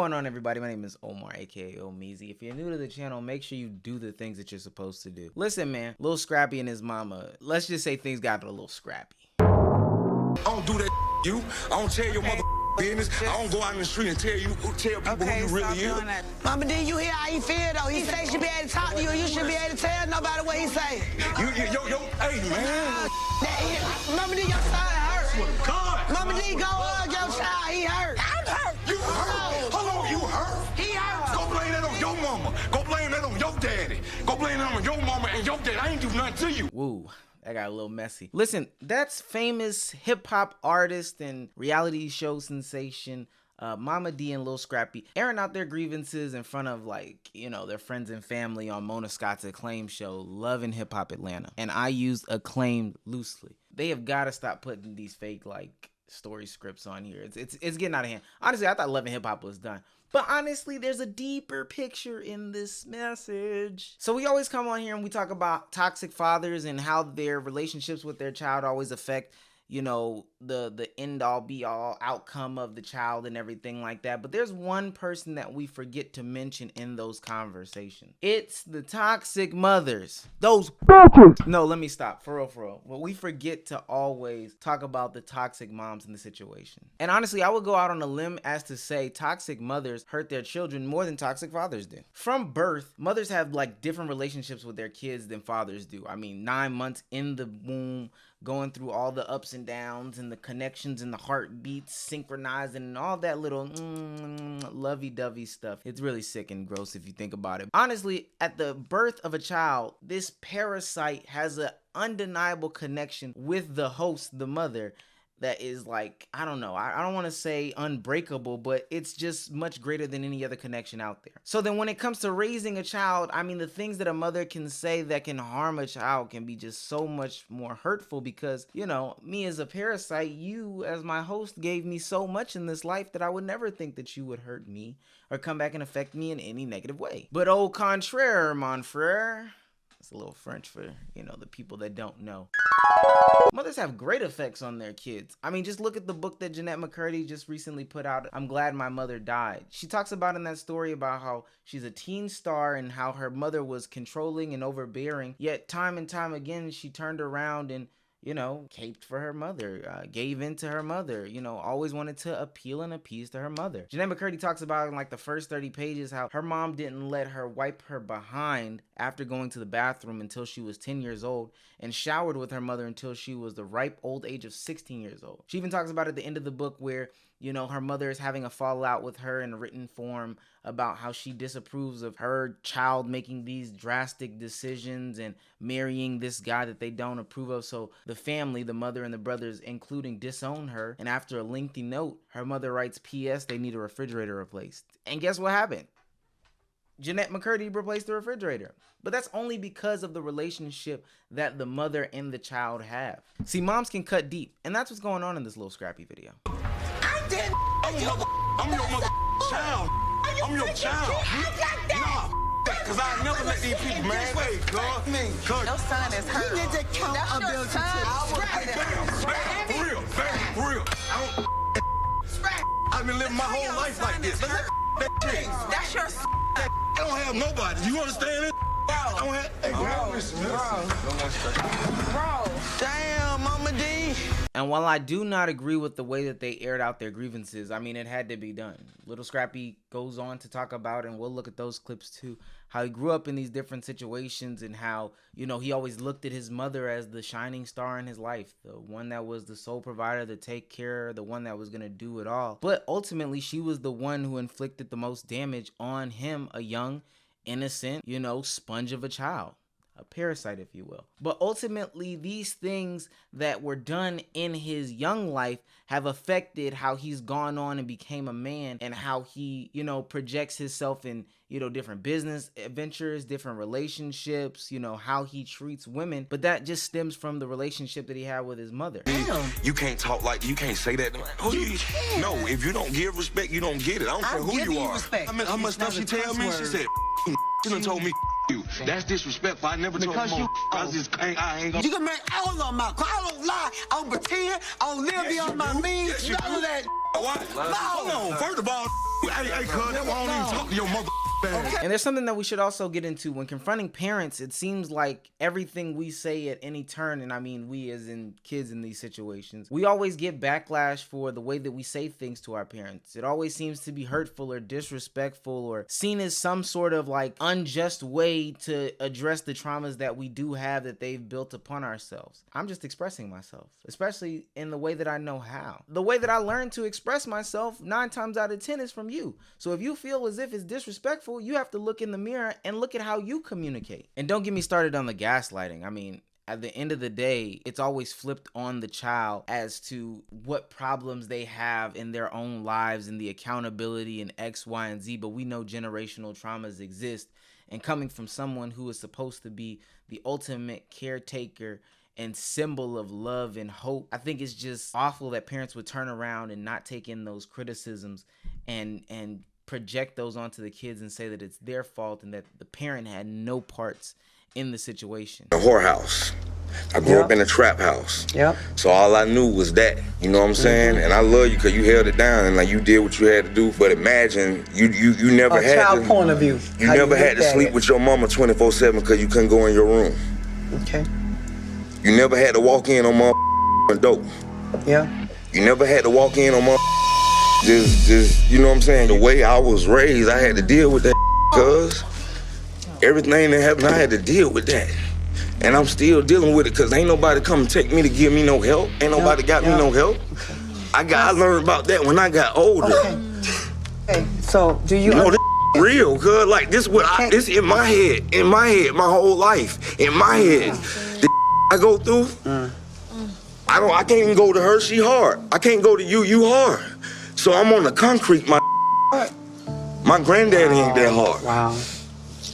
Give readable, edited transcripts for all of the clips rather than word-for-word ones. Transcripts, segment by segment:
going on, everybody? My name is Omar, aka Omeezy. If you're new to the channel, make sure you do the things that you're supposed to do. Listen, man, Lil Scrappy and his mama, let's just say things got a little scrappy. I don't do that, you. I don't tell your mother business. I don't go out in the street and tell people who you really is. Mama, did you hear how he feel though? He say he should be able to talk to you, and you should be able to tell nobody what he say. Hey, man. Mama, did your son hurt? God. Mama, did go hug your child? He hurt. I'm hurt. You hurt? Hold on, you hurt? He hurt. Go blame that on your mama. Go blame that on your daddy. Go blame that on your mama and your dad. I ain't do nothing to you. Woo. That got a little messy. Listen, that's famous hip-hop artist and reality show sensation Momma D and Lil Scrappy airing out their grievances in front of, like, you know, their friends and family on Mona Scott's acclaimed show, Love and Hip Hop Atlanta. And I used acclaimed loosely. They have got to stop putting these fake, like, story scripts on here. It's getting out of hand. Honestly, I thought Love and Hip Hop was done. But honestly, there's a deeper picture in this message. So we always come on here and we talk about toxic fathers and how their relationships with their child always affect, you know, the end all be all outcome of the child and everything like that. But there's one person that we forget to mention in those conversations. It's the toxic mothers. Those bitches. No, let me stop. For real. Well, we forget to always talk about the toxic moms in the situation. And honestly, I would go out on a limb as to say toxic mothers hurt their children more than toxic fathers do. From birth, mothers have like different relationships with their kids than fathers do. I mean, 9 months in the womb, going through all the ups and downs and the connections and the heartbeats synchronizing and all that little lovey-dovey stuff. It's really sick and gross if you think about it. Honestly, at the birth of a child, this parasite has an undeniable connection with the host, the mother, that is like, I don't know, I don't want to say unbreakable, but it's just much greater than any other connection out there. So then when it comes to raising a child, I mean, the things that a mother can say that can harm a child can be just so much more hurtful because, you know, me as a parasite, you as my host gave me so much in this life that I would never think that you would hurt me or come back and affect me in any negative way. But au contraire, mon frere. It's a little French for, you know, the people that don't know. Mothers have great effects on their kids. I mean, just look at the book that Jeanette McCurdy just recently put out, I'm Glad My Mother Died. She talks about in that story about how she's a teen star and how her mother was controlling and overbearing, yet time and time again, she turned around and, you know, caped for her mother, gave in to her mother, you know, always wanted to appeal and appease to her mother. Jeanette McCurdy talks about in like the first 30 pages how her mom didn't let her wipe her behind after going to the bathroom until she was 10 years old and showered with her mother until she was the ripe old age of 16 years old. She even talks about at the end of the book where, you know, her mother is having a fallout with her in written form about how she disapproves of her child making these drastic decisions and marrying this guy that they don't approve of. So the family, the mother and the brothers, including, disown her. And after a lengthy note, her mother writes, P.S. they need a refrigerator replaced. And guess what happened? Jeanette McCurdy replaced the refrigerator. But that's only because of the relationship that the mother and the child have. See, moms can cut deep. And that's what's going on in this little Scrappy video. I'm your mother child. I'm your child. Nah, because I never let these people, man. Wait, God. Your son is hurt. You need to count ability For real. I've been living my whole life like this. That's your son. I don't have nobody. You understand it? I don't have. Hey, Bro. Damn, Momma D. And while I do not agree with the way that they aired out their grievances, I mean, it had to be done. Little Scrappy goes on to talk about, and we'll look at those clips too, how he grew up in these different situations and how, you know, he always looked at his mother as the shining star in his life, the one that was the sole provider to take care, the one that was going to do it all. But ultimately, she was the one who inflicted the most damage on him, a young, innocent, you know, sponge of a child. A parasite, if you will. But ultimately, these things that were done in his young life have affected how he's gone on and became a man and how he, you know, projects himself in, you know, different business ventures, different relationships, you know, how he treats women. But that just stems from the relationship that he had with his mother. You can't talk like, you can't say that. No, if you don't give respect, you don't get it. I don't care who you are. Respect. I mean, how much stuff she tell me? She said, she done told me you. That's disrespectful. I never told you. I ain't gonna. You can make all of my. I don't lie. I don't pretend. I don't live beyond my means. None of that. Why? Hold on. First of all, Hey, cuz, that's why I don't even talk to your mother ass. And there's something that we should also get into. When confronting parents, it seems like everything we say at any turn, and I mean we as in kids in these situations, we always get backlash for the way that we say things to our parents. It always seems to be hurtful or disrespectful or seen as some sort of like unjust way to address the traumas that we do have that they've built upon ourselves. I'm just expressing myself, especially in the way that I know how. The way that I learned to express myself 9 times out of 10 is from you. So if you feel as if it's disrespectful, you have to look in the mirror and look at how you communicate. And don't get me started on the gaslighting. I mean, at the end of the day, it's always flipped on the child as to what problems they have in their own lives and the accountability and X, Y, and Z. But we know generational traumas exist. And coming from someone who is supposed to be the ultimate caretaker and symbol of love and hope, I think it's just awful that parents would turn around and not take in those criticisms and project those onto the kids and say that it's their fault and that the parent had no parts in the situation. A whorehouse. I grew up in a trap house. Yep. So all I knew was that, you know what I'm saying? And I love you because you held it down and like you did what you had to do. But imagine you never had child to, point of view. You never had to sleep with your mama 24/7 because you couldn't go in your room. Okay. You never had to walk in on mother dope. Yeah. You never had to walk in on mother just you know what I'm saying? The way I was raised, I had to deal with that cuz everything that happened, I had to deal with that. And I'm still dealing with it because ain't nobody come and take me to give me no help. Ain't nobody got me no help. I learned about that when I got older. Okay, so do you... No, this real, cuz. Like, this this in my head, my whole life, in my head. The I go through, I can't even go to her, she hard. I can't go to you hard. So I'm on the concrete, my granddaddy ain't that hard. Wow.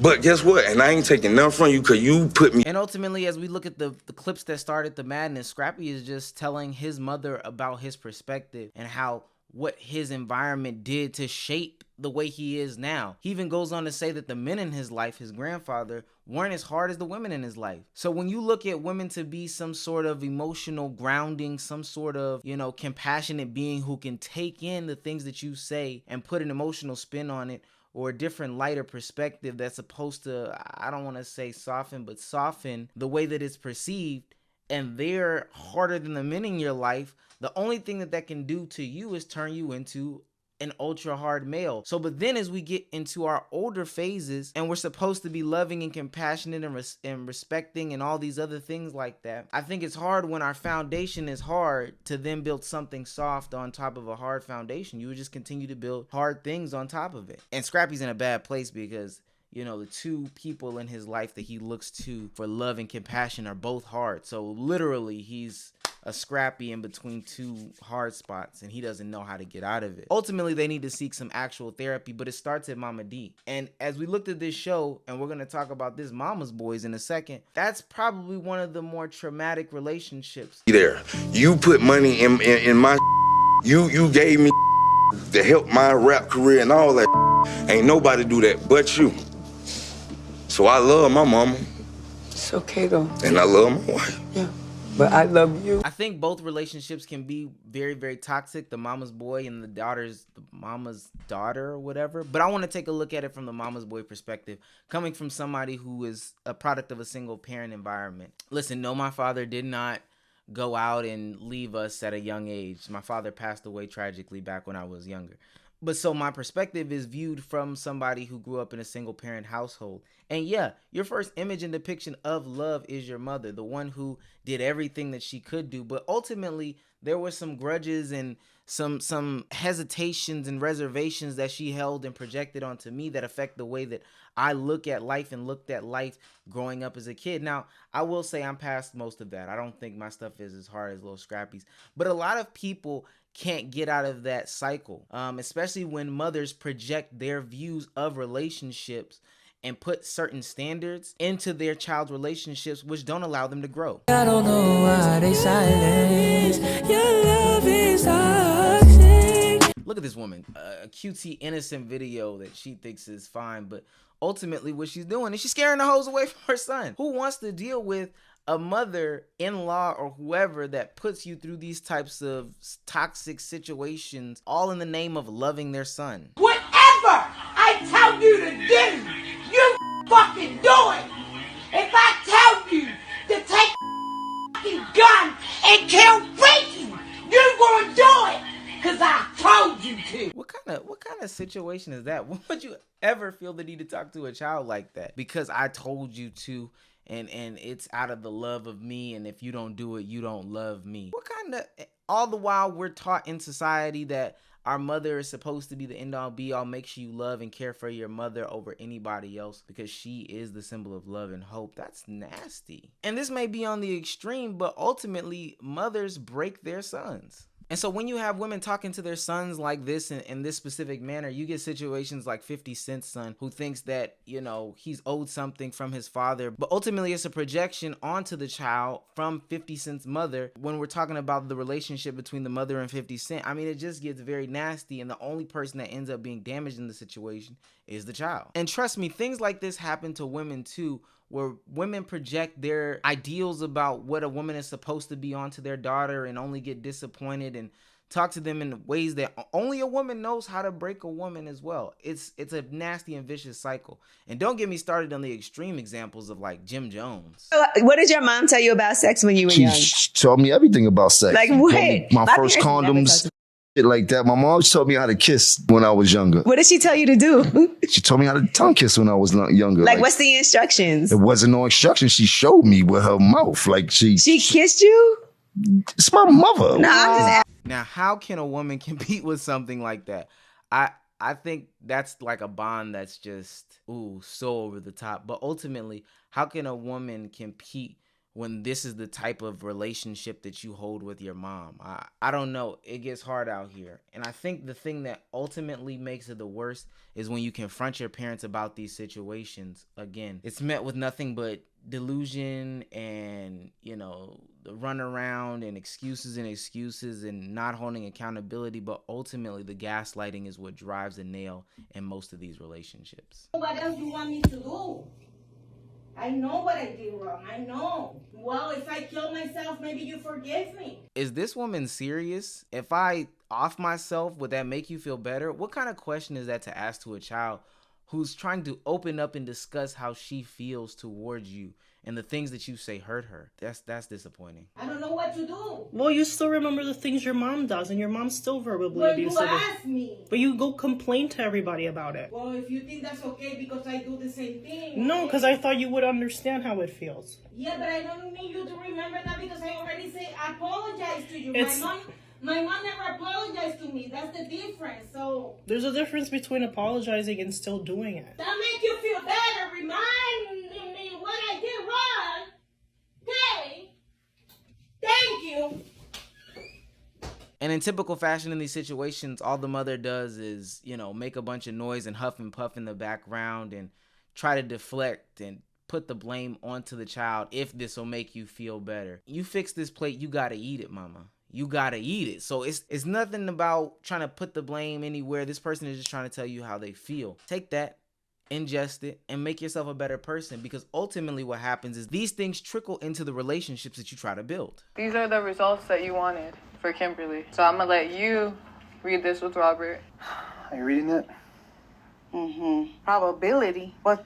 But guess what? And I ain't taking nothing from you because you put me. And ultimately, as we look at the clips that started the madness, Scrappy is just telling his mother about his perspective and how what his environment did to shape the way he is now. He even goes on to say that the men in his life, his grandfather, weren't as hard as the women in his life. So when you look at women to be some sort of emotional grounding, some sort of, compassionate being who can take in the things that you say and put an emotional spin on it, or a different light or perspective that's supposed to, I don't want to say soften, but soften the way that it's perceived, and they're harder than the men in your life, the only thing that can do to you is turn you into an ultra hard male. So, but then as we get into our older phases and we're supposed to be loving and compassionate and respecting and all these other things like that, I think it's hard when our foundation is hard to then build something soft on top of a hard foundation. You would just continue to build hard things on top of it. And Scrappy's in a bad place because the two people in his life that he looks to for love and compassion are both hard. So literally he's a Scrappy in between two hard spots and he doesn't know how to get out of it. Ultimately, they need to seek some actual therapy, but it starts at Mama D. And as we looked at this show, and we're going to talk about this Mama's Boys in a second, that's probably one of the more traumatic relationships. There, you put money in my you gave me to help my rap career and all that. Ain't nobody do that but you. So I love my mama. It's okay, though. And I love my wife. Yeah. But I love you. I think both relationships can be very, very toxic. The mama's boy and the mama's daughter or whatever. But I want to take a look at it from the mama's boy perspective, coming from somebody who is a product of a single parent environment. Listen, no, my father did not go out and leave us at a young age. My father passed away tragically back when I was younger. But so my perspective is viewed from somebody who grew up in a single parent household. And yeah, your first image and depiction of love is your mother, the one who did everything that she could do. But ultimately, there were some grudges and some hesitations and reservations that she held and projected onto me that affect the way that I look at life and looked at life growing up as a kid. Now, I will say I'm past most of that. I don't think my stuff is as hard as Lil Scrappy's. But a lot of people can't get out of that cycle, especially when mothers project their views of relationships and put certain standards into their child's relationships, which don't allow them to grow. I don't know why they silence. Your love is toxic. Look at this woman, a cutesy innocent video that she thinks is fine, but ultimately what she's doing is she's scaring the hoes away from her son. Who wants to deal with a mother-in-law or whoever that puts you through these types of toxic situations, all in the name of loving their son? Whatever I tell you to do, you fucking do it. If I tell you to take a fucking gun and kill Ricky, you gonna do it, cause I told you to. What kind of situation is that? When would you ever feel the need to talk to a child like that? Because I told you to, and it's out of the love of me, and if you don't do it, you don't love me. What kind of, all the while we're taught in society that our mother is supposed to be the end all be all, make sure you love and care for your mother over anybody else because she is the symbol of love and hope. That's nasty. And this may be on the extreme, but ultimately mothers break their sons. And so when you have women talking to their sons like this in this specific manner, you get situations like 50 Cent's son who thinks that, you know, he's owed something from his father, but ultimately it's a projection onto the child from 50 Cent's mother. When we're talking about the relationship between the mother and 50 Cent, I mean, it just gets very nasty, and the only person that ends up being damaged in the situation is the child. And trust me, things like this happen to women too, where women project their ideals about what a woman is supposed to be onto their daughter and only get disappointed and talk to them in ways that only a woman knows how to break a woman as well. It's a nasty and vicious cycle. And don't get me started on the extreme examples of like Jim Jones. What did your mom tell you about sex when you were young? She told me everything about sex. Like She what? told me my first condoms, shit like that. My mom taught me how to kiss when I was younger. What did she tell you to do? She told me how to tongue kiss when I was younger. Like what's the instructions? It wasn't no instructions. She showed me with her mouth. Like she kissed you? It's my mother. No, I'm just asking. Now, how can a woman compete with something like that? I think that's like a bond that's just, so over the top. But ultimately, how can a woman compete when this is the type of relationship that you hold with your mom? I don't know. It gets hard out here. And I think the thing that ultimately makes it the worst is when you confront your parents about these situations. Again, it's met with nothing but delusion and, the runaround and excuses and not holding accountability. But ultimately, the gaslighting is what drives the nail in most of these relationships. What else you want me to do? I know what I did wrong. I know. Well, if I kill myself, maybe you forgive me. Is this woman serious? If I off myself, would that make you feel better? What kind of question is that to ask to a child who's trying to open up and discuss how she feels towards you and the things that you say hurt her? That's disappointing. I don't know what to do. Well, you still remember the things your mom does, and your mom's still verbally abusive. You ask me. But you go complain to everybody about it. Well, if you think that's okay because I do the same thing. No, because I thought you would understand how it feels. Yeah, but I don't need you to remember that because I already say I apologize to you. My mom never apologized to me. That's the difference. So there's a difference between apologizing and still doing it. That make you feel better. Remind me what I did wrong. Okay. Thank you. And in typical fashion in these situations, all the mother does is, make a bunch of noise and huff and puff in the background and try to deflect and put the blame onto the child. If this will make you feel better. You fix this plate, you gotta eat it, mama. You gotta eat it. So it's nothing about trying to put the blame anywhere. This person is just trying to tell you how they feel. Take that, ingest it, and make yourself a better person, because ultimately what happens is these things trickle into the relationships that you try to build. These are the results that you wanted for Kimberly. So I'm gonna let you read this with Robert. Are you reading it? Probability. What?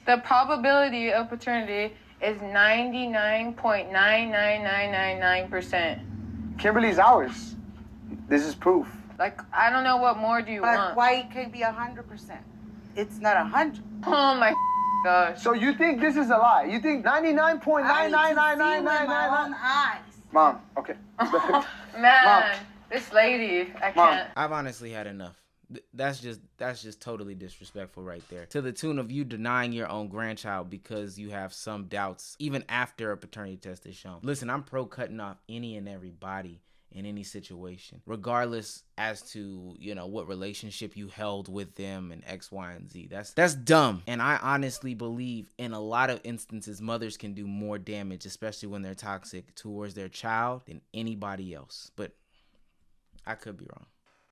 The probability of paternity is 99.99999%. Kimberly's ours. This is proof. Like, I don't know what more do you want. Why it can't be 100%? It's not 100. Oh my gosh. So you think this is a lie? You think 99.9999999? Eyes. Mom, okay. Man, Mom. this lady, I Mom. can't. I've honestly had enough. That's just totally disrespectful right there. To the tune of you denying your own grandchild because you have some doubts, even after a paternity test is shown. Listen, I'm pro cutting off any and every body in any situation, regardless as to, what relationship you held with them and X, Y, and Z. That's dumb. And I honestly believe in a lot of instances, mothers can do more damage, especially when they're toxic, towards their child than anybody else. But I could be wrong.